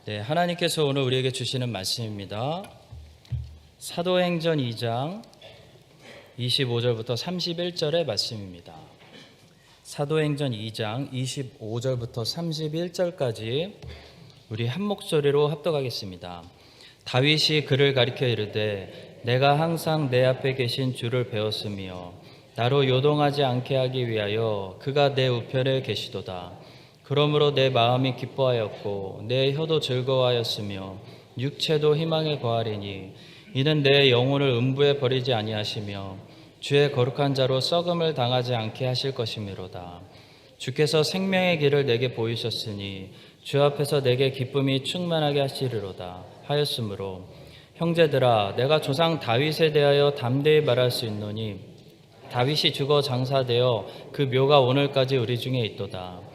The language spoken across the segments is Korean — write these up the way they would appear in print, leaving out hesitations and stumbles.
네, 하나님께서 오늘 우리에게 주시는 말씀입니다. 사도행전 2장 25절부터 31절의 말씀입니다. 사도행전 2장 25절부터 31절까지 우리 한 목소리로 합독하겠습니다. 다윗이 그를 가리켜 이르되 내가 항상 내 앞에 계신 주를 배웠으며 나로 요동하지 않게 하기 위하여 그가 내 우편에 계시도다. 그러므로 내 마음이 기뻐하였고 내 혀도 즐거워하였으며 육체도 희망에 거하리니 이는 내 영혼을 음부에 버리지 아니하시며 주의 거룩한 자로 썩음을 당하지 않게 하실 것이미로다. 주께서 생명의 길을 내게 보이셨으니 주 앞에서 내게 기쁨이 충만하게 하시리로다 하였으므로 형제들아 내가 조상 다윗에 대하여 담대히 말할 수 있노니 다윗이 죽어 장사되어 그 묘가 오늘까지 우리 중에 있도다.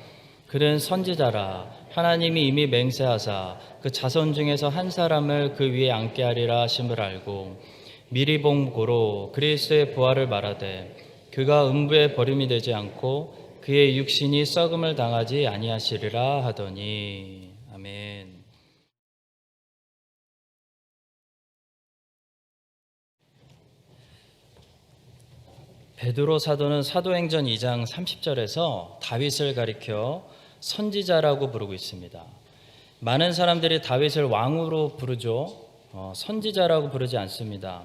그는 선지자라 하나님이 이미 맹세하사 그 자손 중에서 한 사람을 그 위에 앉게 하리라 하심을 알고 미리 본 고로 그리스도의 부활을 말하되 그가 음부에 버림이 되지 않고 그의 육신이 썩음을 당하지 아니하시리라 하더니. 아멘. 베드로 사도는 사도행전 2장 30절에서 다윗을 가리켜 선지자라고 부르고 있습니다. 많은 사람들이 다윗을 왕으로 부르죠. 선지자라고 부르지 않습니다.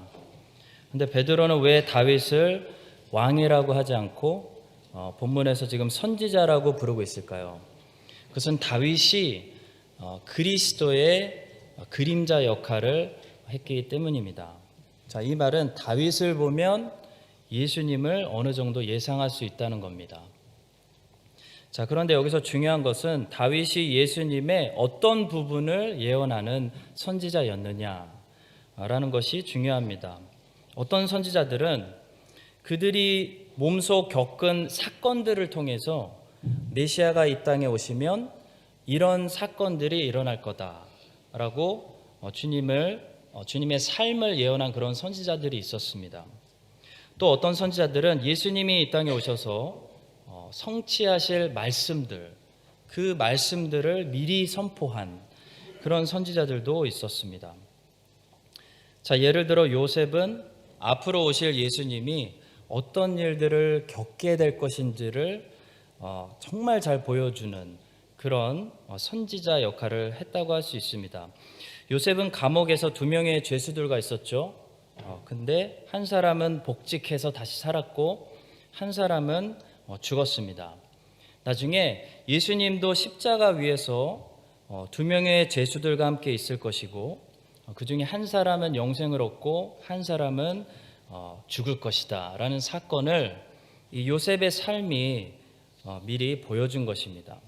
근데 베드로는 왜 다윗을 왕이라고 하지 않고 본문에서 지금 선지자라고 부르고 있을까요? 그것은 다윗이 그리스도의 그림자 역할을 했기 때문입니다. 자, 이 말은 다윗을 보면 예수님을 어느 정도 예상할 수 있다는 겁니다. 자, 그런데 여기서 중요한 것은 다윗이 예수님의 어떤 부분을 예언하는 선지자였느냐라는 것이 중요합니다. 어떤 선지자들은 그들이 몸소 겪은 사건들을 통해서 메시아가 이 땅에 오시면 이런 사건들이 일어날 거다라고 주님의 삶을 예언한 그런 선지자들이 있었습니다. 또 어떤 선지자들은 예수님이 이 땅에 오셔서 성취하실 말씀들, 그 말씀들을 미리 선포한 그런 선지자들도 있었습니다. 자, 예를 들어 요셉은 앞으로 오실 예수님이 어떤 일들을 겪게 될 것인지를 정말 잘 보여주는 그런 선지자 역할을 했다고 할 수 있습니다. 요셉은 감옥에서 2명의 죄수들과 있었죠. 근데 한 사람은 복직해서 다시 살았고 한 사람은 죽었습니다. 나중에 예수님도 십자가 위에서 2명의 죄수들과 함께 있을 것이고 그 중에 한 사람은 영생을 얻고 한 사람은 죽을 것이다 라는 사건을 이 요셉의 삶이 미리 보여준 것입니다.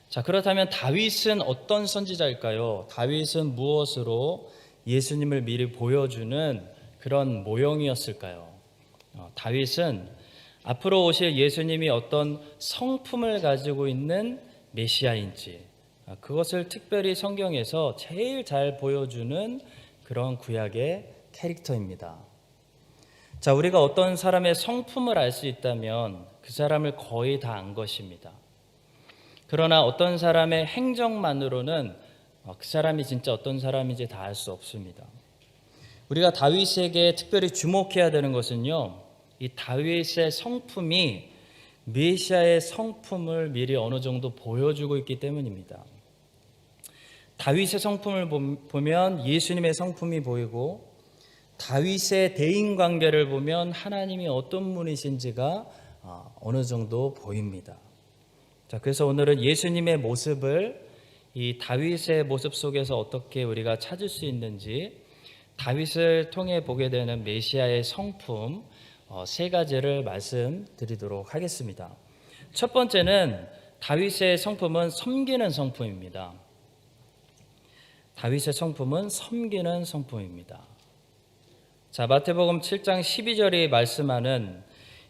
자, 그렇다면 다윗은 어떤 선지자일까요? 다윗은 무엇으로 예수님을 미리 보여주는 그런 모형이었을까요? 다윗은 앞으로 오실 예수님이 어떤 성품을 가지고 있는 메시아인지 그것을 특별히 성경에서 제일 잘 보여주는 그런 구약의 캐릭터입니다. 자, 우리가 어떤 사람의 성품을 알 수 있다면 그 사람을 거의 다 안 것입니다. 그러나 어떤 사람의 행정만으로는 그 사람이 진짜 어떤 사람인지 다 알 수 없습니다. 우리가 다윗에게 특별히 주목해야 되는 것은요, 이 다윗의 성품이 메시아의 성품을 미리 어느 정도 보여주고 있기 때문입니다. 다윗의 성품을 보면 예수님의 성품이 보이고 다윗의 대인관계를 보면 하나님이 어떤 분이신지가 어느 정도 보입니다. 자, 그래서 오늘은 예수님의 모습을 이 다윗의 모습 속에서 어떻게 우리가 찾을 수 있는지 다윗을 통해 보게 되는 메시아의 성품 3가지를 말씀드리도록 하겠습니다. 첫 번째는 다윗의 성품은 섬기는 성품입니다. 다윗의 성품은 섬기는 성품입니다. 자, 마태복음 7장 12절이 말씀하는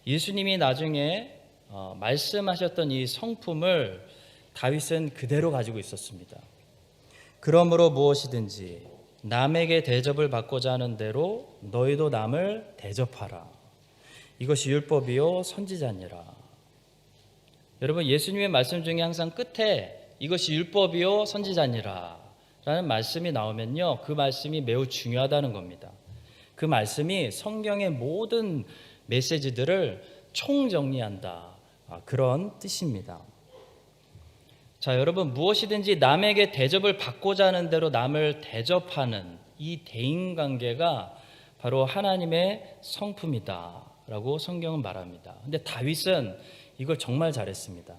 예수님이 나중에 말씀하셨던 이 성품을 다윗은 그대로 가지고 있었습니다. 그러므로 무엇이든지 남에게 대접을 받고자 하는 대로 너희도 남을 대접하라. 이것이 율법이요 선지자니라. 여러분, 예수님의 말씀 중에 항상 끝에 이것이 율법이요 선지자니라 라는 말씀이 나오면요, 그 말씀이 매우 중요하다는 겁니다. 그 말씀이 성경의 모든 메시지들을 총정리한다, 그런 뜻입니다. 자, 여러분, 무엇이든지 남에게 대접을 받고자 하는 대로 남을 대접하는 이 대인관계가 바로 하나님의 성품이다 라고 성경은 말합니다. 근데 다윗은 이걸 정말 잘했습니다.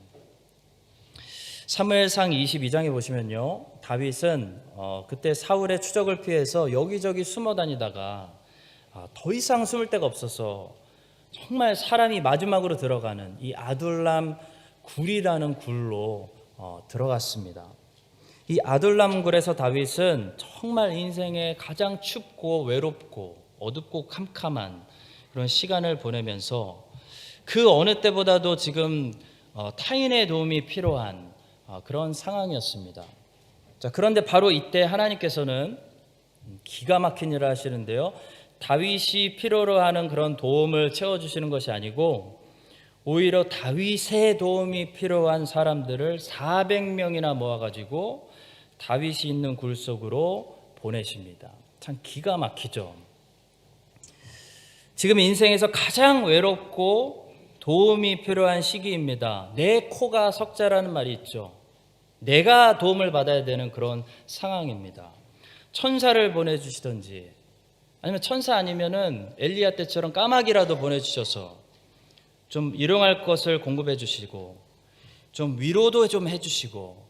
사무엘상 22장에 보시면요, 다윗은 그때 사울의 추적을 피해서 여기저기 숨어 다니다가 더 이상 숨을 데가 없어서 정말 사람이 마지막으로 들어가는 이 아둘람 굴이라는 굴로 들어갔습니다. 이 아둘람 굴에서 다윗은 정말 인생의 가장 춥고 외롭고 어둡고 캄캄한 그런 시간을 보내면서 그 어느 때보다도 지금 타인의 도움이 필요한 그런 상황이었습니다. 자, 그런데 바로 이때 하나님께서는 기가 막힌 일을 하시는데요, 다윗이 필요로 하는 그런 도움을 채워주시는 것이 아니고 오히려 다윗의 도움이 필요한 사람들을 400명이나 모아가지고 다윗이 있는 굴 속으로 보내십니다. 참 기가 막히죠. 지금 인생에서 가장 외롭고 도움이 필요한 시기입니다. 내 코가 석자라는 말이 있죠. 내가 도움을 받아야 되는 그런 상황입니다. 천사를 보내주시든지, 아니면 천사 아니면은 엘리야 때처럼 까마귀라도 보내주셔서 좀 일용할 것을 공급해 주시고 좀 위로도 좀 해주시고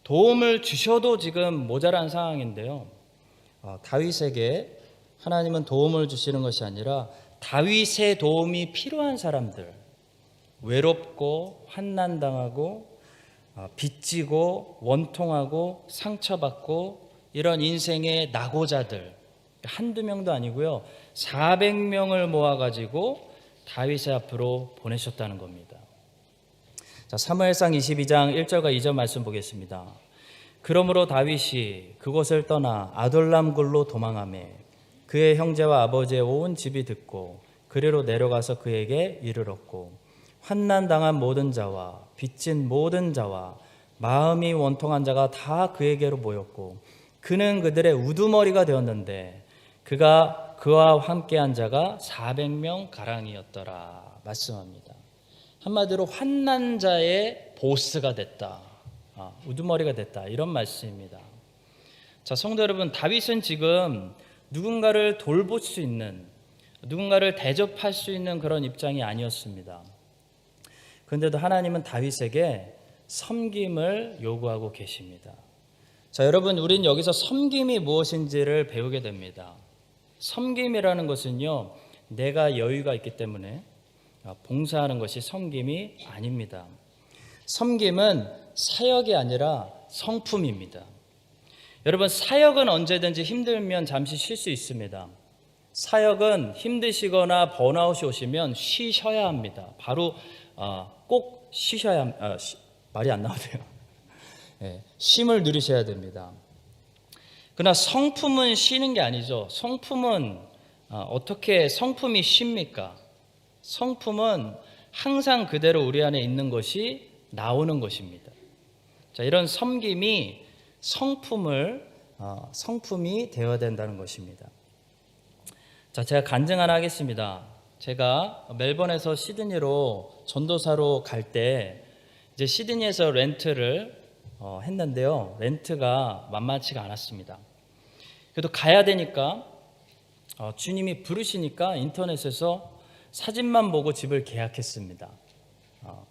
도움을 주셔도 지금 모자란 상황인데요, 다윗에게 하나님은 도움을 주시는 것이 아니라 다윗의 도움이 필요한 사람들, 외롭고 환난당하고 빚지고 원통하고 상처받고 이런 인생의 낙오자들 한두 명도 아니고요, 400명을 모아가지고 다윗의 앞으로 보내셨다는 겁니다. 자, 사무엘상 22장 1절과 2절 말씀 보겠습니다. 그러므로 다윗이 그곳을 떠나 아둘람 굴로 도망하매 그의 형제와 아버지의 온 집이 듣고 그리로 내려가서 그에게 이르렀고 환난당한 모든 자와 빚진 모든 자와 마음이 원통한 자가 다 그에게로 모였고 그는 그들의 우두머리가 되었는데 그가 그와 함께한 자가 400명 가량이었더라 말씀합니다. 한마디로 환난 자의 보스가 됐다, 우두머리가 됐다, 이런 말씀입니다. 자, 성도 여러분, 다윗은 지금 누군가를 돌볼 수 있는, 누군가를 대접할 수 있는 그런 입장이 아니었습니다. 그런데도 하나님은 다윗에게 섬김을 요구하고 계십니다. 자, 여러분, 우린 여기서 섬김이 무엇인지를 배우게 됩니다. 섬김이라는 것은요, 내가 여유가 있기 때문에 봉사하는 것이 섬김이 아닙니다. 섬김은 사역이 아니라 성품입니다. 여러분, 사역은 언제든지 힘들면 잠시 쉴 수 있습니다. 사역은 힘드시거나 번아웃이 오시면 쉬셔야 합니다. 바로 꼭 쉬셔야 말이 안 나오네요. 네, 쉼을 누리셔야 됩니다. 그러나 성품은 쉬는 게 아니죠. 성품은 어떻게 성품이 쉽니까? 성품은 항상 그대로 우리 안에 있는 것이 나오는 것입니다. 자, 이런 섬김이 성품이 되어야 된다는 것입니다. 자, 제가 간증 하나 하겠습니다. 제가 멜번에서 시드니로 전도사로 갈 때 이제 시드니에서 렌트를 했는데요, 렌트가 만만치가 않았습니다. 그래도 가야 되니까 주님이 부르시니까 인터넷에서 사진만 보고 집을 계약했습니다.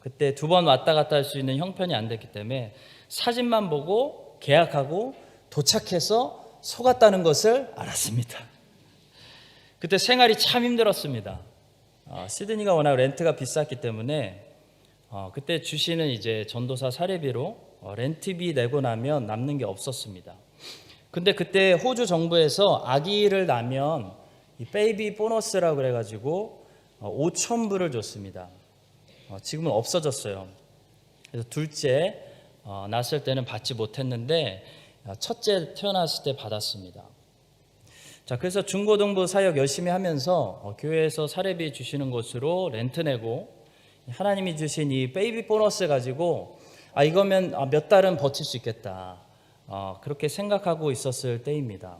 그때 2번 왔다 갔다 할 수 있는 형편이 안 됐기 때문에 사진만 보고 계약하고 도착해서 속았다는 것을 알았습니다. 그때 생활이 참 힘들었습니다. 시드니가 워낙 렌트가 비쌌기 때문에 그때 주시는 이제 전도사 사례비로 렌트비 내고 나면 남는 게 없었습니다. 근데 그때 호주 정부에서 아기를 낳으면 이 베이비 보너스라고 그래가지고 5,000불을 줬습니다. 지금은 없어졌어요. 그래서 둘째 낳았을 때는 받지 못했는데 첫째 태어났을 때 받았습니다. 자, 그래서 중고등부 사역 열심히 하면서 교회에서 사례비 주시는 곳으로 렌트 내고 하나님이 주신 이 베이비 보너스 가지고 이거면 몇 달은 버틸 수 있겠다. 그렇게 생각하고 있었을 때입니다.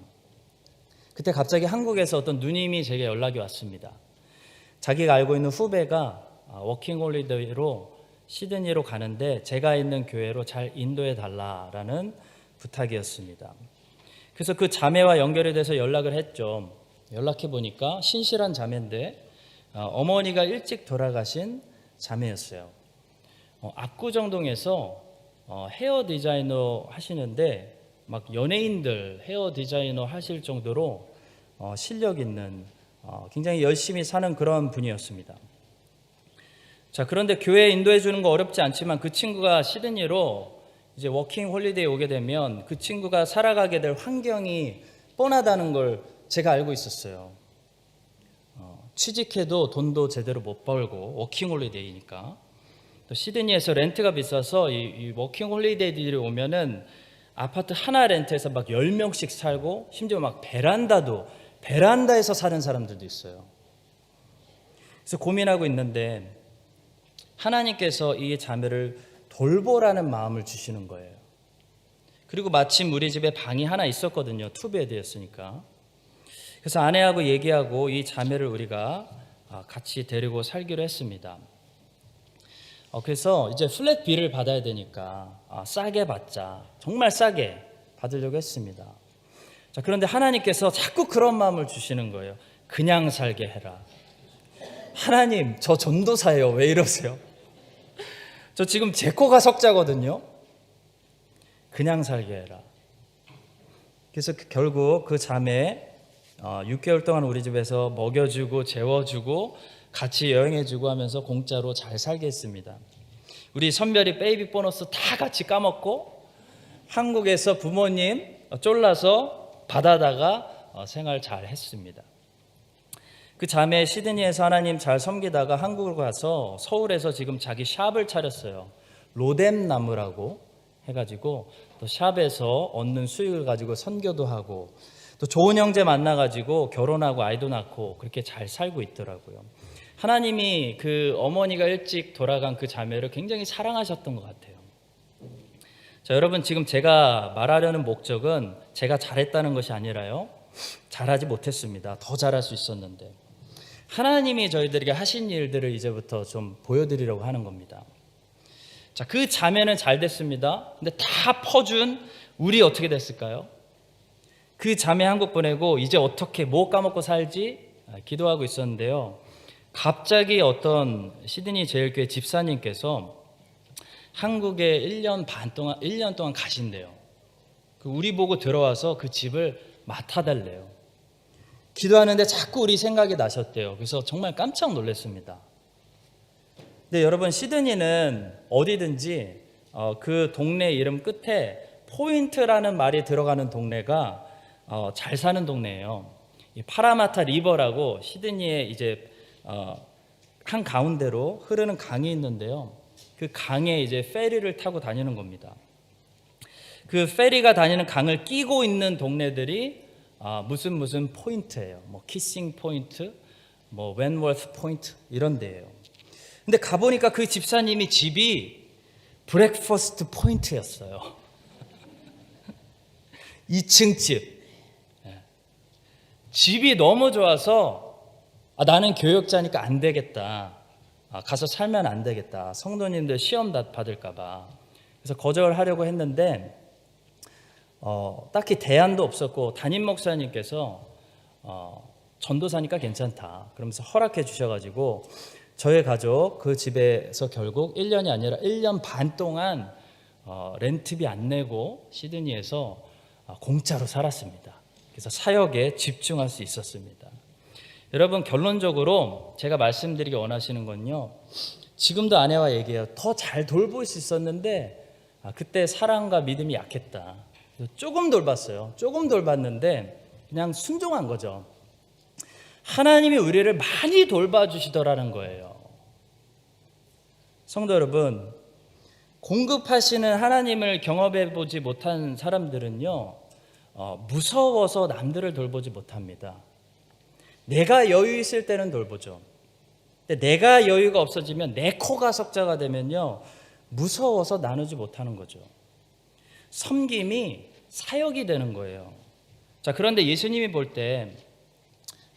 그때 갑자기 한국에서 어떤 누님이 제게 연락이 왔습니다. 자기가 알고 있는 후배가 워킹홀리데이로 시드니로 가는데 제가 있는 교회로 잘 인도해 달라라는 부탁이었습니다. 그래서 그 자매와 연결이 돼서 연락을 했죠. 연락해 보니까 신실한 자매인데 어머니가 일찍 돌아가신 자매였어요. 압구정동에서 헤어 디자이너 하시는데 막 연예인들 헤어 디자이너 하실 정도로 실력 있는 굉장히 열심히 사는 그런 분이었습니다. 자, 그런데 교회에 인도해 주는 거 어렵지 않지만 그 친구가 시드니로 이제 워킹 홀리데이 오게 되면 그 친구가 살아가게 될 환경이 뻔하다는 걸 제가 알고 있었어요. 취직해도 돈도 제대로 못 벌고 워킹 홀리데이니까. 또 시드니에서 렌트가 비싸서 이 워킹 홀리데이들이 오면은 아파트 하나 렌트해서 막 10명씩 살고 심지어 막 베란다에서 사는 사람들도 있어요. 그래서 고민하고 있는데 하나님께서 이 자매를 돌보라는 마음을 주시는 거예요. 그리고 마침 우리 집에 방이 하나 있었거든요. 투베드였으니까. 그래서 아내하고 얘기하고 이 자매를 우리가 같이 데리고 살기로 했습니다. 그래서 이제 플랫 비를 받아야 되니까 싸게 받자. 정말 싸게 받으려고 했습니다. 자, 그런데 하나님께서 자꾸 그런 마음을 주시는 거예요. 그냥 살게 해라. 하나님, 저 전도사예요. 왜 이러세요? 저 지금 제 코가 석자거든요. 그냥 살게 해라. 그래서 결국 그 자매 6개월 동안 우리 집에서 먹여주고 재워주고 같이 여행해주고 하면서 공짜로 잘 살게 했습니다. 우리 선별이 베이비 보너스 다 같이 까먹고 한국에서 부모님 쫄라서 받아다가 생활 잘 했습니다. 그 자매 시드니에서 하나님 잘 섬기다가 한국으로 가서 서울에서 지금 자기 샵을 차렸어요. 로뎀나무라고 해가지고 또 샵에서 얻는 수익을 가지고 선교도 하고 또 좋은 형제 만나가지고 결혼하고 아이도 낳고 그렇게 잘 살고 있더라고요. 하나님이 그 어머니가 일찍 돌아간 그 자매를 굉장히 사랑하셨던 것 같아요. 자, 여러분, 지금 제가 말하려는 목적은 제가 잘했다는 것이 아니라요. 잘하지 못했습니다. 더 잘할 수 있었는데 하나님이 저희들에게 하신 일들을 이제부터 좀 보여드리려고 하는 겁니다. 자, 그 자매는 잘 됐습니다. 근데 다 퍼준 우리 어떻게 됐을까요? 그 자매 한국 보내고 이제 어떻게 뭐 까먹고 살지 기도하고 있었는데요. 갑자기 어떤 시드니 제일교회 집사님께서 한국에 1년 동안 가신대요. 우리 보고 들어와서 그 집을 맡아달래요. 기도하는데 자꾸 우리 생각이 나셨대요. 그래서 정말 깜짝 놀랐습니다. 근데 여러분, 시드니는 어디든지 그 동네 이름 끝에 포인트라는 말이 들어가는 동네가 잘 사는 동네예요. 이 파라마타 리버라고 시드니에 이제 한 가운데로 흐르는 강이 있는데요. 그 강에 이제 페리를 타고 다니는 겁니다. 그 페리가 다니는 강을 끼고 있는 동네들이 무슨 포인트예요. 뭐 키싱 포인트, 뭐 웬워스 포인트 이런 데예요. 근데 가보니까 그 집사님이 집이 브렉퍼스트 포인트였어요. 2층 집. 집이 너무 좋아서 나는 교역자니까 안 되겠다. 가서 살면 안 되겠다. 성도님들 시험 받을까 봐. 그래서 거절하려고 했는데 딱히 대안도 없었고 담임 목사님께서 전도사니까 괜찮다 그러면서 허락해 주셔가지고 저희 가족 그 집에서 결국 1년이 아니라 1년 반 동안 렌트비 안 내고 시드니에서 공짜로 살았습니다. 그래서 사역에 집중할 수 있었습니다. 여러분, 결론적으로 제가 말씀드리기 원하시는 건요, 지금도 아내와 얘기해요. 더 잘 돌볼 수 있었는데 그때 사랑과 믿음이 약했다. 조금 돌봤어요. 조금 돌봤는데 그냥 순종한 거죠. 하나님이 우리를 많이 돌봐주시더라는 거예요. 성도 여러분, 공급하시는 하나님을 경험해보지 못한 사람들은요, 무서워서 남들을 돌보지 못합니다. 내가 여유 있을 때는 돌보죠. 근데 내가 여유가 없어지면 내 코가 석자가 되면요, 무서워서 나누지 못하는 거죠. 섬김이 사역이 되는 거예요. 자, 그런데 예수님이 볼 때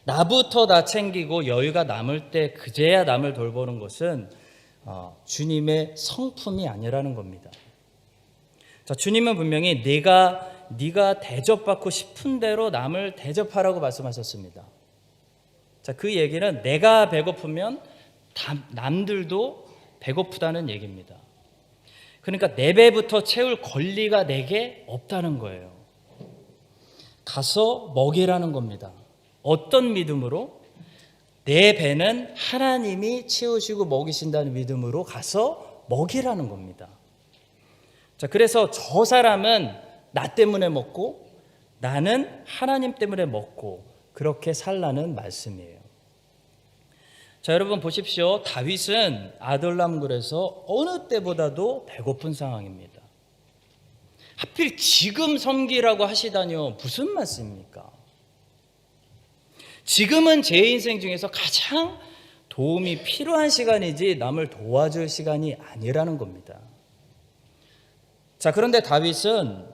나부터 다 챙기고 여유가 남을 때 그제야 남을 돌보는 것은 주님의 성품이 아니라는 겁니다. 자, 주님은 분명히 네가 대접받고 싶은 대로 남을 대접하라고 말씀하셨습니다. 자, 그 얘기는 내가 배고프면 남들도 배고프다는 얘기입니다. 그러니까 내 배부터 채울 권리가 내게 없다는 거예요. 가서 먹이라는 겁니다. 어떤 믿음으로? 내 배는 하나님이 채우시고 먹이신다는 믿음으로 가서 먹이라는 겁니다. 자, 그래서 저 사람은 나 때문에 먹고 나는 하나님 때문에 먹고 그렇게 살라는 말씀이에요. 자, 여러분 보십시오. 다윗은 아둘람굴에서 어느 때보다도 배고픈 상황입니다. 하필 지금 섬기라고 하시다니요. 무슨 말씀입니까? 지금은 제 인생 중에서 가장 도움이 필요한 시간이지 남을 도와줄 시간이 아니라는 겁니다. 자, 그런데 다윗은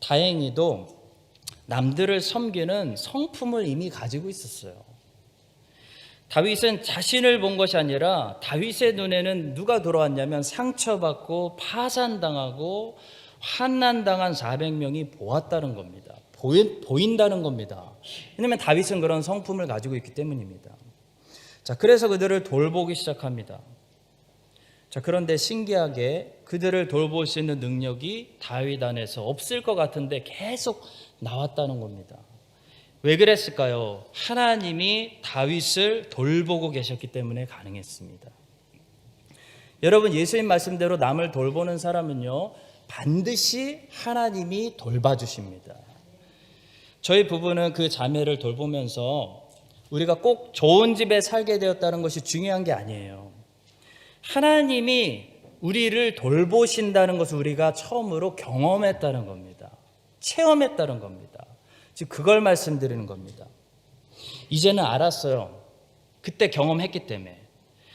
다행히도 남들을 섬기는 성품을 이미 가지고 있었어요. 다윗은 자신을 본 것이 아니라 다윗의 눈에는 누가 들어왔냐면 상처받고 파산당하고 환난당한 400명이 보았다는 겁니다. 보인다는 겁니다. 왜냐하면 다윗은 그런 성품을 가지고 있기 때문입니다. 자, 그래서 그들을 돌보기 시작합니다. 자, 그런데 신기하게 그들을 돌볼 수 있는 능력이 다윗 안에서 없을 것 같은데 계속 나왔다는 겁니다. 왜 그랬을까요? 하나님이 다윗을 돌보고 계셨기 때문에 가능했습니다. 여러분, 예수님 말씀대로 남을 돌보는 사람은요, 반드시 하나님이 돌봐주십니다. 저희 부부는 그 자매를 돌보면서 우리가 꼭 좋은 집에 살게 되었다는 것이 중요한 게 아니에요. 하나님이 우리를 돌보신다는 것을 우리가 처음으로 경험했다는 겁니다. 체험했다는 겁니다. 지금 그걸 말씀드리는 겁니다. 이제는 알았어요. 그때 경험했기 때문에.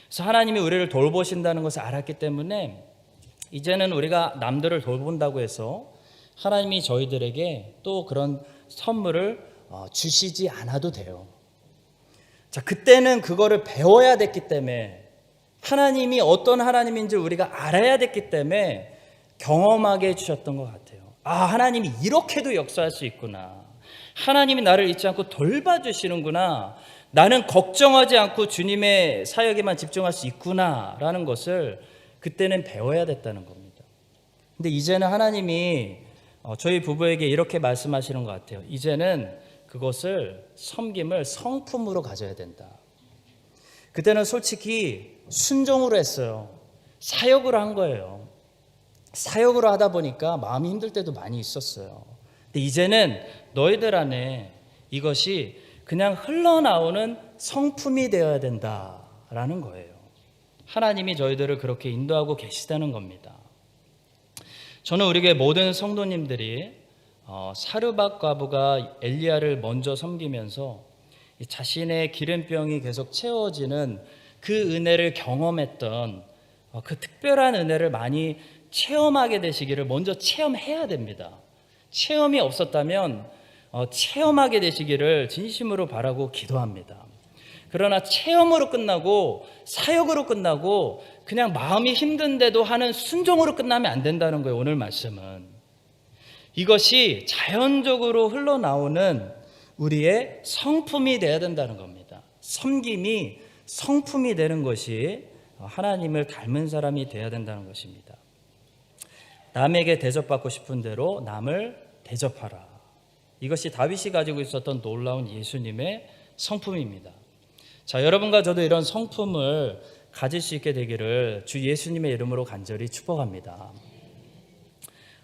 그래서 하나님이 우리를 돌보신다는 것을 알았기 때문에 이제는 우리가 남들을 돌본다고 해서 하나님이 저희들에게 또 그런 선물을 주시지 않아도 돼요. 자, 그때는 그거를 배워야 됐기 때문에 하나님이 어떤 하나님인지 우리가 알아야 됐기 때문에 경험하게 해주셨던 것 같아요. 하나님이 이렇게도 역사할 수 있구나. 하나님이 나를 잊지 않고 돌봐주시는구나. 나는 걱정하지 않고 주님의 사역에만 집중할 수 있구나 라는 것을 그때는 배워야 됐다는 겁니다. 근데 이제는 하나님이 저희 부부에게 이렇게 말씀하시는 것 같아요. 이제는 그것을 섬김을 성품으로 가져야 된다. 그때는 솔직히 순종으로 했어요. 사역으로 한 거예요. 사역으로 하다 보니까 마음이 힘들 때도 많이 있었어요. 근데 이제는 너희들 안에 이것이 그냥 흘러나오는 성품이 되어야 된다라는 거예요. 하나님이 저희들을 그렇게 인도하고 계시다는 겁니다. 저는 우리 교회 모든 성도님들이 사르밧 과부가 엘리야를 먼저 섬기면서 자신의 기름병이 계속 채워지는 그 은혜를 경험했던 그 특별한 은혜를 많이 체험하게 되시기를 먼저 체험해야 됩니다. 체험이 없었다면 체험하게 되시기를 진심으로 바라고 기도합니다. 그러나 체험으로 끝나고 사역으로 끝나고 그냥 마음이 힘든데도 하는 순종으로 끝나면 안 된다는 거예요. 오늘 말씀은 이것이 자연적으로 흘러나오는 우리의 성품이 되어야 된다는 겁니다. 섬김이 성품이 되는 것이 하나님을 닮은 사람이 되어야 된다는 것입니다. 남에게 대접받고 싶은 대로 남을 대접하라. 이것이 다윗이 가지고 있었던 놀라운 예수님의 성품입니다. 자, 여러분과 저도 이런 성품을 가질 수 있게 되기를 주 예수님의 이름으로 간절히 축복합니다.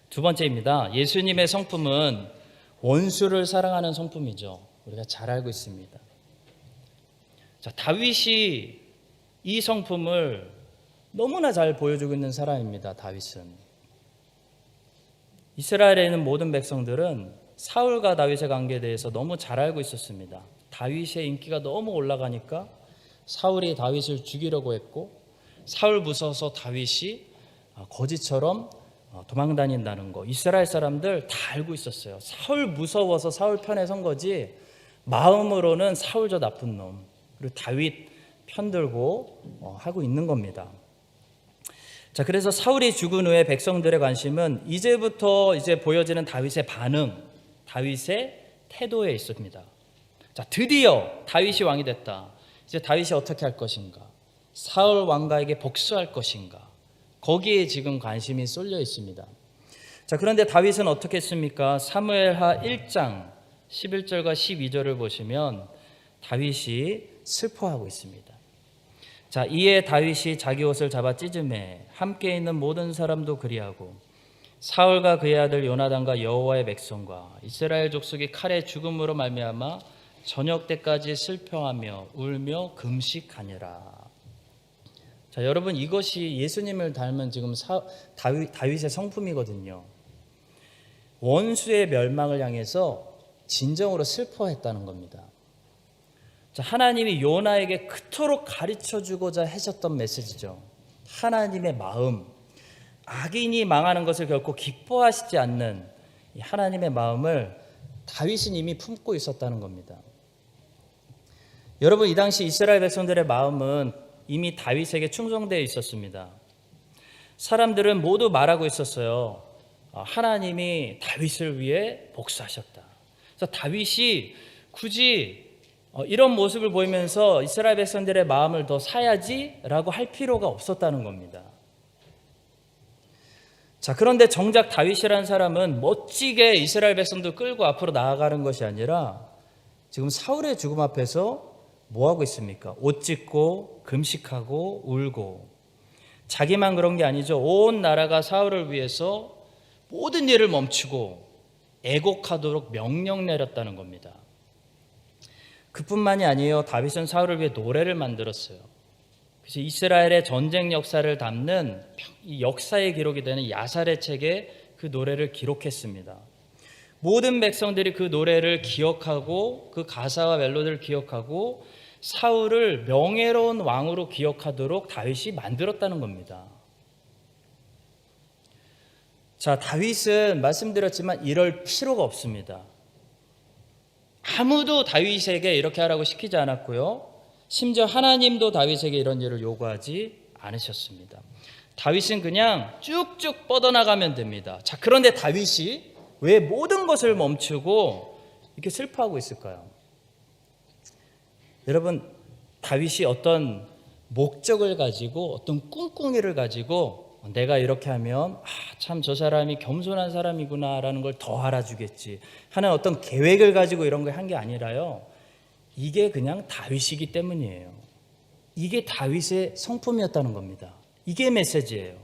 두 번째입니다. 예수님의 성품은 원수를 사랑하는 성품이죠. 우리가 잘 알고 있습니다. 자, 다윗이 이 성품을 너무나 잘 보여주고 있는 사람입니다. 다윗은. 이스라엘에 있는 모든 백성들은 사울과 다윗의 관계에 대해서 너무 잘 알고 있었습니다. 다윗의 인기가 너무 올라가니까 사울이 다윗을 죽이려고 했고 사울 무서워서 다윗이 거지처럼 도망다닌다는 거 이스라엘 사람들 다 알고 있었어요. 사울 무서워서 사울 편에 선 거지 마음으로는 사울 저 나쁜 놈 그리고 다윗 편들고 하고 있는 겁니다. 자, 그래서 사울이 죽은 후에 백성들의 관심은 이제부터 보여지는 다윗의 반응, 다윗의 태도에 있습니다. 자, 드디어 다윗이 왕이 됐다. 이제 다윗이 어떻게 할 것인가? 사울 왕가에게 복수할 것인가? 거기에 지금 관심이 쏠려 있습니다. 자, 그런데 다윗은 어떻게 했습니까? 사무엘하 1장 11절과 12절을 보시면 다윗이 슬퍼하고 있습니다. 자, 이에 다윗이 자기 옷을 잡아 찢음에 함께 있는 모든 사람도 그리하고 사울과 그의 아들 요나단과 여호와의 백성과 이스라엘 족속이 칼의 죽음으로 말미암아 저녁 때까지 슬퍼하며 울며 금식하니라. 자, 여러분 이것이 예수님을 닮은 지금 다윗의 성품이거든요. 원수의 멸망을 향해서 진정으로 슬퍼했다는 겁니다. 자, 하나님이 요나에게 그토록 가르쳐주고자 하셨던 메시지죠. 하나님의 마음, 악인이 망하는 것을 결코 기뻐하시지 않는 이 하나님의 마음을 다윗은 이미 품고 있었다는 겁니다. 여러분 이 당시 이스라엘 백성들의 마음은 이미 다윗에게 충성되어 있었습니다. 사람들은 모두 말하고 있었어요. 하나님이 다윗을 위해 복수하셨다. 그래서 다윗이 굳이 이런 모습을 보이면서 이스라엘 백성들의 마음을 더 사야지라고 할 필요가 없었다는 겁니다. 자, 그런데 정작 다윗이라는 사람은 멋지게 이스라엘 백성들 끌고 앞으로 나아가는 것이 아니라 지금 사울의 죽음 앞에서 뭐 하고 있습니까? 옷 찢고 금식하고 울고. 자기만 그런 게 아니죠. 온 나라가 사울을 위해서 모든 일을 멈추고 애곡하도록 명령 내렸다는 겁니다. 그뿐만이 아니에요. 다윗은 사울을 위해 노래를 만들었어요. 그래서 이스라엘의 전쟁 역사를 담는 이 역사의 기록이 되는 야살의 책에 그 노래를 기록했습니다. 모든 백성들이 그 노래를 기억하고 그 가사와 멜로디를 기억하고 사울을 명예로운 왕으로 기억하도록 다윗이 만들었다는 겁니다. 자, 다윗은 말씀드렸지만 이럴 필요가 없습니다. 아무도 다윗에게 이렇게 하라고 시키지 않았고요. 심지어 하나님도 다윗에게 이런 일을 요구하지 않으셨습니다. 다윗은 그냥 쭉쭉 뻗어나가면 됩니다. 자, 그런데 다윗이 왜 모든 것을 멈추고 이렇게 슬퍼하고 있을까요? 여러분, 다윗이 어떤 목적을 가지고 어떤 꿍꿍이를 가지고 내가 이렇게 하면 참 저 사람이 겸손한 사람이구나라는 걸 더 알아주겠지 하는 어떤 계획을 가지고 이런 걸 한 게 아니라요. 이게 그냥 다윗이기 때문이에요. 이게 다윗의 성품이었다는 겁니다. 이게 메시지예요.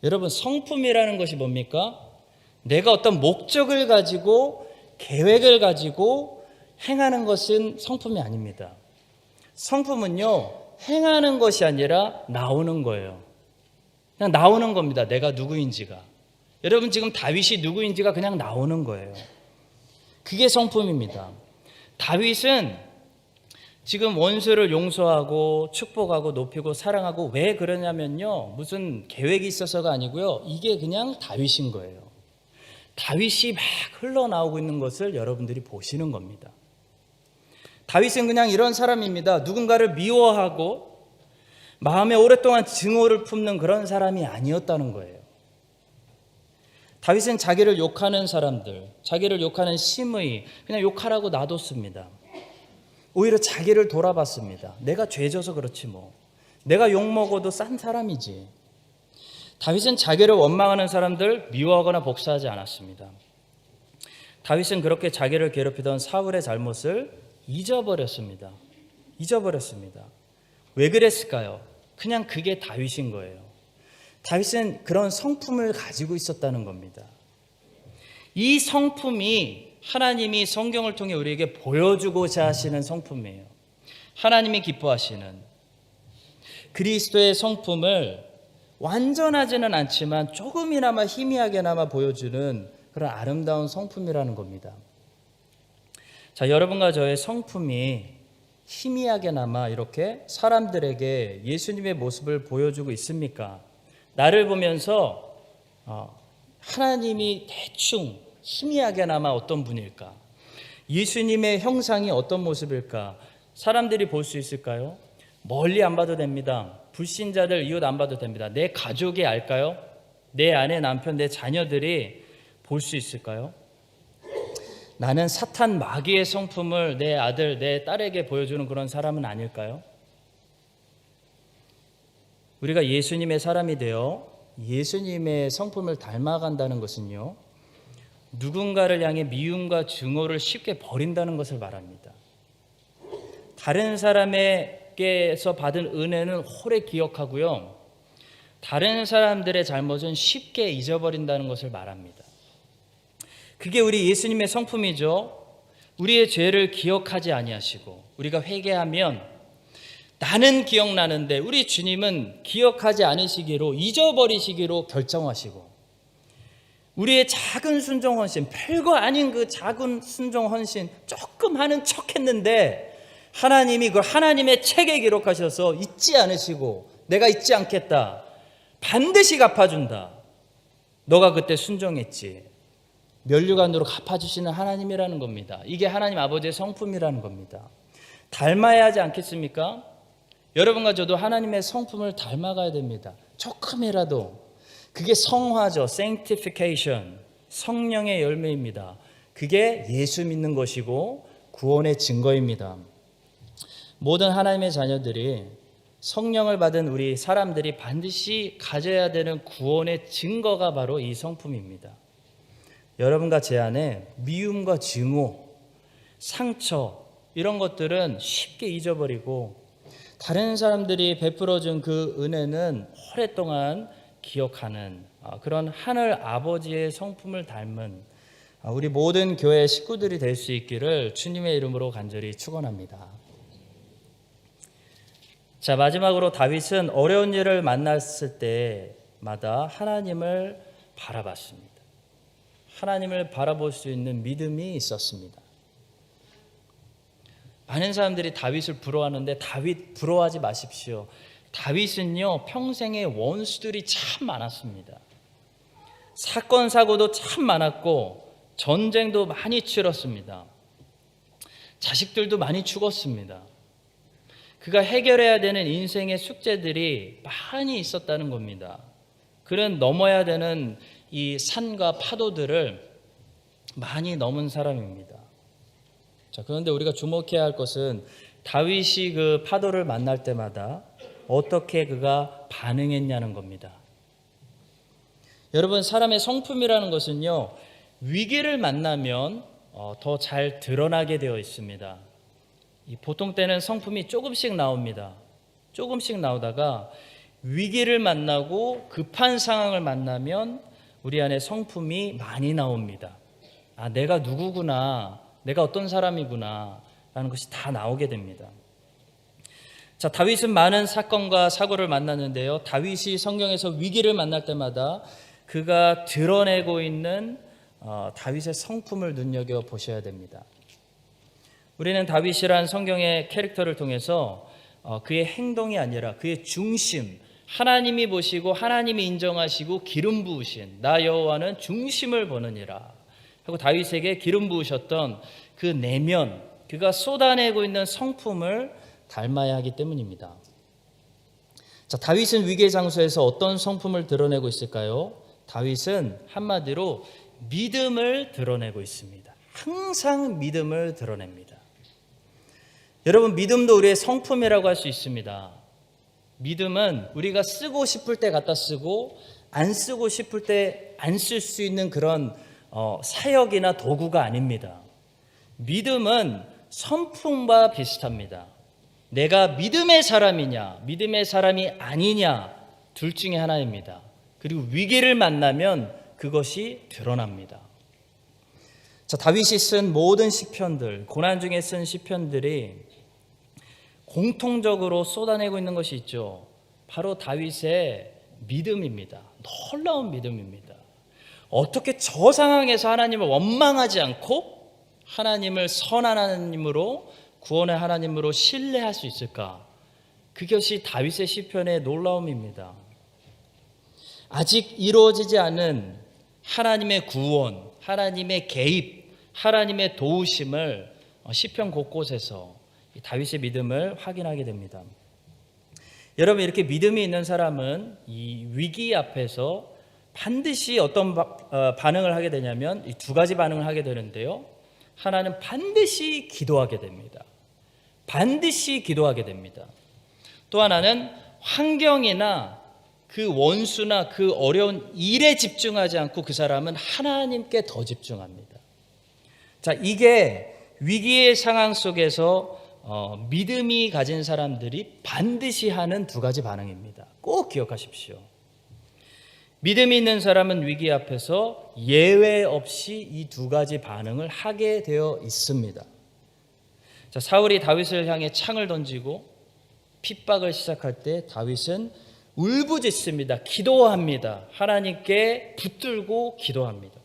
여러분, 성품이라는 것이 뭡니까? 내가 어떤 목적을 가지고 계획을 가지고 행하는 것은 성품이 아닙니다. 성품은요, 행하는 것이 아니라 나오는 거예요. 그냥 나오는 겁니다. 내가 누구인지가. 여러분, 지금 다윗이 누구인지가 그냥 나오는 거예요. 그게 성품입니다. 다윗은 지금 원수를 용서하고 축복하고 높이고 사랑하고 왜 그러냐면요, 무슨 계획이 있어서가 아니고요, 이게 그냥 다윗인 거예요. 다윗이 막 흘러나오고 있는 것을 여러분들이 보시는 겁니다. 다윗은 그냥 이런 사람입니다. 누군가를 미워하고 마음에 오랫동안 증오를 품는 그런 사람이 아니었다는 거예요. 다윗은 자기를 욕하는 사람들, 자기를 욕하는 심의 그냥 욕하라고 놔뒀습니다. 오히려 자기를 돌아봤습니다. 내가 죄져서 그렇지 뭐. 내가 욕먹어도 싼 사람이지. 다윗은 자기를 원망하는 사람들 미워하거나 복수하지 않았습니다. 다윗은 그렇게 자기를 괴롭히던 사울의 잘못을 잊어버렸습니다. 왜 그랬을까요? 그냥 그게 다윗인 거예요. 다윗은 그런 성품을 가지고 있었다는 겁니다. 이 성품이 하나님이 성경을 통해 우리에게 보여주고자 하시는 성품이에요. 하나님이 기뻐하시는 그리스도의 성품을 완전하지는 않지만 조금이나마 희미하게나마 보여주는 그런 아름다운 성품이라는 겁니다. 자, 여러분과 저의 성품이 희미하게나마 이렇게 사람들에게 예수님의 모습을 보여주고 있습니까? 나를 보면서 하나님이 대충 희미하게나마 어떤 분일까? 예수님의 형상이 어떤 모습일까? 사람들이 볼 수 있을까요? 멀리 안 봐도 됩니다. 불신자들, 이웃 안 봐도 됩니다. 내 가족이 알까요? 내 아내, 남편, 내 자녀들이 볼 수 있을까요? 나는 사탄 마귀의 성품을 내 아들, 내 딸에게 보여주는 그런 사람은 아닐까요? 우리가 예수님의 사람이 되어 예수님의 성품을 닮아간다는 것은요, 누군가를 향해 미움과 증오를 쉽게 버린다는 것을 말합니다. 다른 사람에게서 받은 은혜는 오래 기억하고요, 다른 사람들의 잘못은 쉽게 잊어버린다는 것을 말합니다. 그게 우리 예수님의 성품이죠. 우리의 죄를 기억하지 아니하시고, 우리가 회개하면 나는 기억나는데 우리 주님은 기억하지 않으시기로, 잊어버리시기로 결정하시고, 우리의 작은 순종 헌신, 별거 아닌 그 작은 순종 헌신 조금 하는 척 했는데 하나님이 그걸 하나님의 책에 기록하셔서 잊지 않으시고, 내가 잊지 않겠다, 반드시 갚아준다, 너가 그때 순종했지, 면류관으로 갚아주시는 하나님이라는 겁니다. 이게 하나님 아버지의 성품이라는 겁니다. 닮아야 하지 않겠습니까? 여러분과 저도 하나님의 성품을 닮아가야 됩니다. 조금이라도. 그게 성화죠. sanctification, 성령의 열매입니다. 그게 예수 믿는 것이고 구원의 증거입니다. 모든 하나님의 자녀들이, 성령을 받은 우리 사람들이 반드시 가져야 되는 구원의 증거가 바로 이 성품입니다. 여러분과 제 안에 미움과 증오, 상처, 이런 것들은 쉽게 잊어버리고, 다른 사람들이 베풀어준 그 은혜는 오랫동안 기억하는 그런 하늘 아버지의 성품을 닮은 우리 모든 교회 식구들이 될 수 있기를 주님의 이름으로 간절히 축원합니다. 자, 마지막으로 다윗은 어려운 일을 만났을 때마다 하나님을 바라봤습니다. 하나님을 바라볼 수 있는 믿음이 있었습니다. 많은 사람들이 다윗을 부러워하는데 다윗 부러워하지 마십시오. 다윗은요, 평생에 원수들이 참 많았습니다. 사건 사고도 참 많았고 전쟁도 많이 치렀습니다. 자식들도 많이 죽었습니다. 그가 해결해야 되는 인생의 숙제들이 많이 있었다는 겁니다. 그는 넘어야 되는 이 산과 파도들을 많이 넘은 사람입니다. 자, 그런데 우리가 주목해야 할 것은 다윗이 그 파도를 만날 때마다 어떻게 그가 반응했냐는 겁니다. 여러분, 사람의 성품이라는 것은요, 위기를 만나면 더 잘 드러나게 되어 있습니다. 보통 때는 성품이 조금씩 나옵니다. 조금씩 나오다가 위기를 만나고 급한 상황을 만나면 우리 안에 성품이 많이 나옵니다. 아, 내가 누구구나, 내가 어떤 사람이구나 라는 것이 다 나오게 됩니다. 자, 다윗은 많은 사건과 사고를 만났는데요, 다윗이 성경에서 위기를 만날 때마다 그가 드러내고 있는 다윗의 성품을 눈여겨보셔야 됩니다. 우리는 다윗이란 성경의 캐릭터를 통해서 그의 행동이 아니라 그의 중심, 하나님이 보시고 하나님이 인정하시고 기름 부으신 나 여호와는 중심을 보느니라 하고 다윗에게 기름 부으셨던 그 내면, 그가 쏟아내고 있는 성품을 닮아야 하기 때문입니다. 자, 다윗은 위기의 장소에서 어떤 성품을 드러내고 있을까요? 다윗은 한마디로 믿음을 드러내고 있습니다. 항상 믿음을 드러냅니다. 여러분, 믿음도 우리의 성품이라고 할 수 있습니다. 믿음은 우리가 쓰고 싶을 때 갖다 쓰고 안 쓰고 싶을 때 안 쓸 수 있는 그런 사역이나 도구가 아닙니다. 믿음은 성품과 비슷합니다. 내가 믿음의 사람이냐, 믿음의 사람이 아니냐, 둘 중에 하나입니다. 그리고 위기를 만나면 그것이 드러납니다. 자, 다윗이 쓴 모든 시편들, 고난 중에 쓴 시편들이 공통적으로 쏟아내고 있는 것이 있죠. 바로 다윗의 믿음입니다. 놀라운 믿음입니다. 어떻게 저 상황에서 하나님을 원망하지 않고 하나님을 선한 하나님으로, 구원의 하나님으로 신뢰할 수 있을까? 그것이 다윗의 시편의 놀라움입니다. 아직 이루어지지 않은 하나님의 구원, 하나님의 개입, 하나님의 도우심을 시편 곳곳에서 다윗의 믿음을 확인하게 됩니다. 여러분, 이렇게 믿음이 있는 사람은 이 위기 앞에서 반드시 어떤 반응을 하게 되냐면 이 두 가지 반응을 하게 되는데요. 하나는 반드시 기도하게 됩니다. 반드시 기도하게 됩니다. 또 하나는 환경이나 그 원수나 그 어려운 일에 집중하지 않고 그 사람은 하나님께 더 집중합니다. 자, 이게 위기의 상황 속에서 믿음이 가진 사람들이 반드시 하는 두 가지 반응입니다. 꼭 기억하십시오. 믿음이 있는 사람은 위기 앞에서 예외 없이 이 두 가지 반응을 하게 되어 있습니다. 자, 사울이 다윗을 향해 창을 던지고 핍박을 시작할 때 다윗은 울부짖습니다. 기도합니다. 하나님께 붙들고 기도합니다.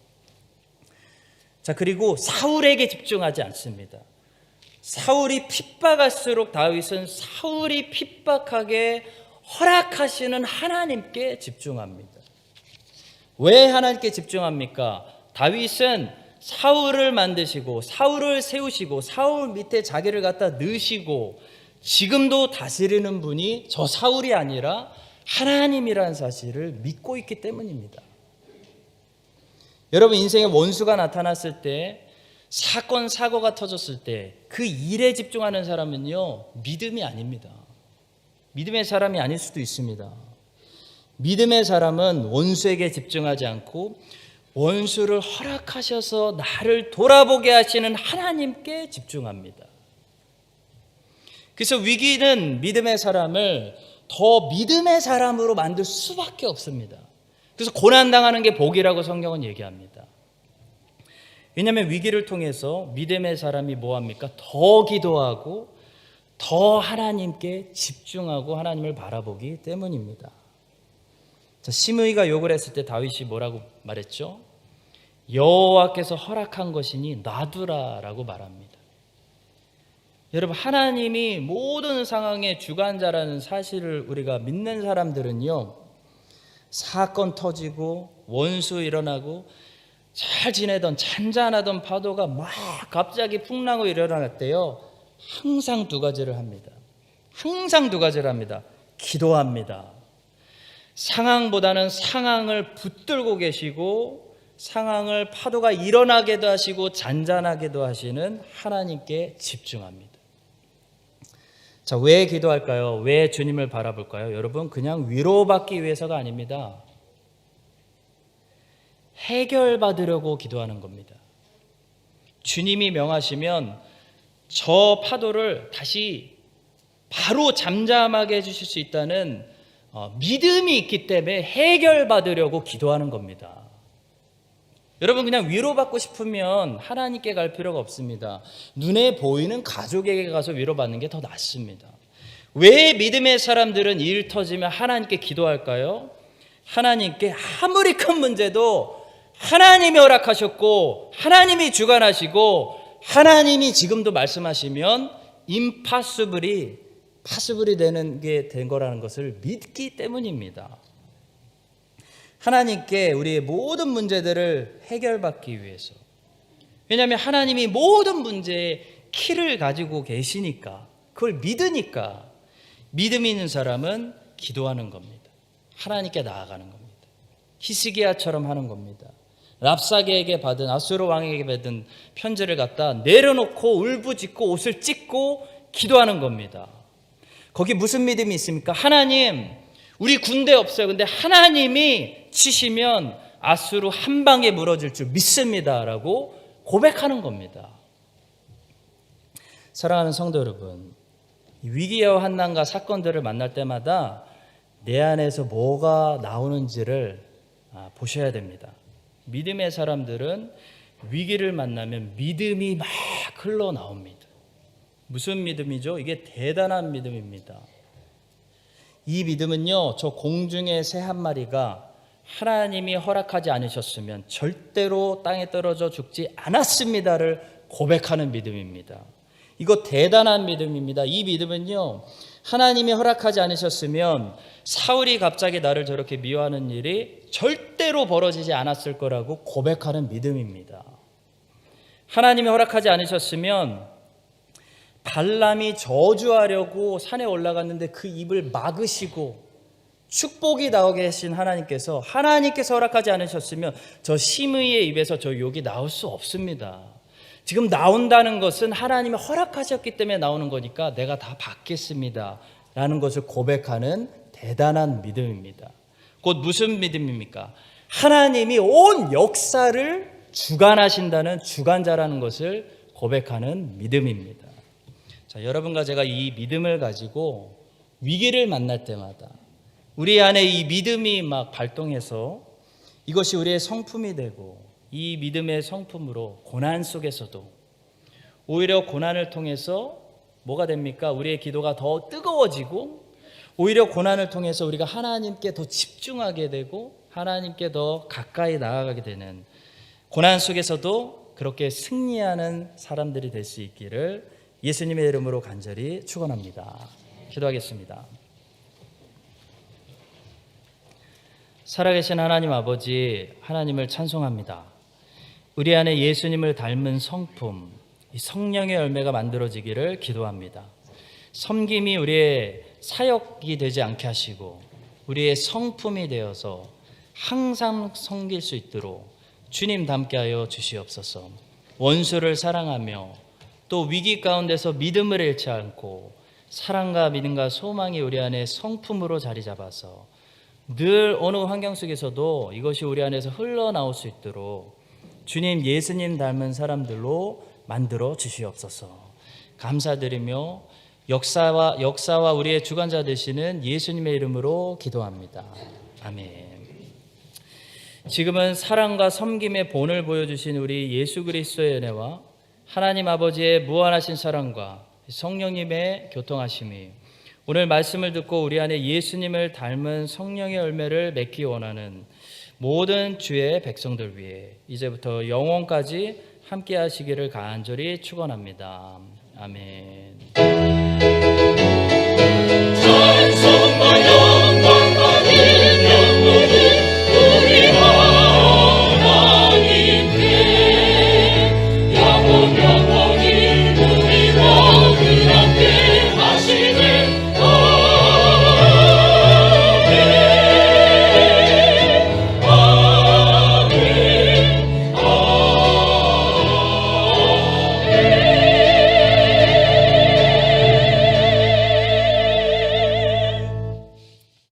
자, 그리고 사울에게 집중하지 않습니다. 사울이 핍박할수록 다윗은 사울이 핍박하게 허락하시는 하나님께 집중합니다. 왜 하나님께 집중합니까? 다윗은 사울을 만드시고 사울을 세우시고 사울 밑에 자기를 갖다 넣으시고 지금도 다스리는 분이 저 사울이 아니라 하나님이라는 사실을 믿고 있기 때문입니다. 여러분, 인생에 원수가 나타났을 때, 사건 사고가 터졌을 때 그 일에 집중하는 사람은요, 믿음이 아닙니다. 믿음의 사람이 아닐 수도 있습니다. 믿음의 사람은 원수에게 집중하지 않고 원수를 허락하셔서 나를 돌아보게 하시는 하나님께 집중합니다. 그래서 위기는 믿음의 사람을 더 믿음의 사람으로 만들 수밖에 없습니다. 그래서 고난당하는 게 복이라고 성경은 얘기합니다. 왜냐하면 위기를 통해서 믿음의 사람이 뭐합니까? 더 기도하고 더 하나님께 집중하고 하나님을 바라보기 때문입니다. 자, 시므이가 욕을 했을 때 다윗이 뭐라고 말했죠? 여호와께서 허락한 것이니 놔두라라고 말합니다. 여러분, 하나님이 모든 상황의 주관자라는 사실을 우리가 믿는 사람들은요, 사건 터지고 원수 일어나고 잘 지내던 잔잔하던 파도가 막 갑자기 풍랑으로 일어날 때요, 항상 두 가지를 합니다. 항상 두 가지를 합니다. 기도합니다. 상황보다는 상황을 붙들고 계시고 상황을 파도가 일어나게도 하시고 잔잔하게도 하시는 하나님께 집중합니다. 자, 왜 기도할까요? 왜 주님을 바라볼까요? 여러분, 그냥 위로받기 위해서가 아닙니다. 해결받으려고 기도하는 겁니다. 주님이 명하시면 저 파도를 다시 바로 잠잠하게 해주실 수 있다는 믿음이 있기 때문에 해결받으려고 기도하는 겁니다. 여러분, 그냥 위로받고 싶으면 하나님께 갈 필요가 없습니다. 눈에 보이는 가족에게 가서 위로받는 게 더 낫습니다. 왜 믿음의 사람들은 일 터지면 하나님께 기도할까요? 하나님께 아무리 큰 문제도 하나님이 허락하셨고 하나님이 주관하시고 하나님이 지금도 말씀하시면 impossible이 되는 게 된 거라는 것을 믿기 때문입니다. 하나님께 우리의 모든 문제들을 해결받기 위해서, 왜냐하면 하나님이 모든 문제의 키를 가지고 계시니까, 그걸 믿으니까 믿음이 있는 사람은 기도하는 겁니다. 하나님께 나아가는 겁니다. 히스기야처럼 하는 겁니다. 랍사게에게 받은, 아수르 왕에게 받은 편지를 갖다 내려놓고 울부짖고 옷을 찢고 기도하는 겁니다. 거기 무슨 믿음이 있습니까? 하나님, 우리 군대 없어요. 근데 하나님이 치시면 아수르 한 방에 무너질 줄 믿습니다 라고 고백하는 겁니다. 사랑하는 성도 여러분, 위기와 환난과 사건들을 만날 때마다 내 안에서 뭐가 나오는지를 보셔야 됩니다. 믿음의 사람들은 위기를 만나면 믿음이 막 흘러나옵니다. 무슨 믿음이죠? 이게 대단한 믿음입니다. 이 믿음은요, 저 공중의 새 한 마리가 하나님이 허락하지 않으셨으면 절대로 땅에 떨어져 죽지 않았습니다를 고백하는 믿음입니다. 이거 대단한 믿음입니다. 이 믿음은요, 하나님이 허락하지 않으셨으면 사울이 갑자기 나를 저렇게 미워하는 일이 절대로 벌어지지 않았을 거라고 고백하는 믿음입니다. 하나님이 허락하지 않으셨으면 발람이 저주하려고 산에 올라갔는데 그 입을 막으시고 축복이 나오게 하신 하나님께서 허락하지 않으셨으면 저 심의의 입에서 저 욕이 나올 수 없습니다. 지금 나온다는 것은 하나님이 허락하셨기 때문에 나오는 거니까 내가 다 받겠습니다 라는 것을 고백하는 대단한 믿음입니다. 곧 무슨 믿음입니까? 하나님이 온 역사를 주관하신다는 주관자라는 것을 고백하는 믿음입니다. 자, 여러분과 제가 이 믿음을 가지고 위기를 만날 때마다 우리 안에 이 믿음이 막 발동해서 이것이 우리의 성품이 되고 이 믿음의 성품으로 고난 속에서도 오히려 고난을 통해서 뭐가 됩니까? 우리의 기도가 더 뜨거워지고 오히려 고난을 통해서 우리가 하나님께 더 집중하게 되고 하나님께 더 가까이 나아가게 되는 고난 속에서도 그렇게 승리하는 사람들이 될 수 있기를 예수님의 이름으로 간절히 축원합니다. 기도하겠습니다. 살아계신 하나님 아버지, 하나님을 찬송합니다. 우리 안에 예수님을 닮은 성품, 이 성령의 열매가 만들어지기를 기도합니다. 섬김이 우리의 사역이 되지 않게 하시고 우리의 성품이 되어서 항상 섬길 수 있도록 주님 닮게 하여 주시옵소서. 원수를 사랑하며 또 위기 가운데서 믿음을 잃지 않고 사랑과 믿음과 소망이 우리 안에 성품으로 자리 잡아서 늘 어느 환경 속에서도 이것이 우리 안에서 흘러나올 수 있도록 주님 예수님 닮은 사람들로 만들어 주시옵소서. 감사드리며 역사와 우리의 주관자 되시는 예수님의 이름으로 기도합니다. 아멘. 지금은 사랑과 섬김의 본을 보여주신 우리 예수 그리스도의 은혜와 하나님 아버지의 무한하신 사랑과 성령님의 교통하심이 오늘 말씀을 듣고 우리 안에 예수님을 닮은 성령의 열매를 맺기 원하는 모든 주의 백성들 위해 이제부터 영원까지 함께 하시기를 간절히 축원합니다. 아멘.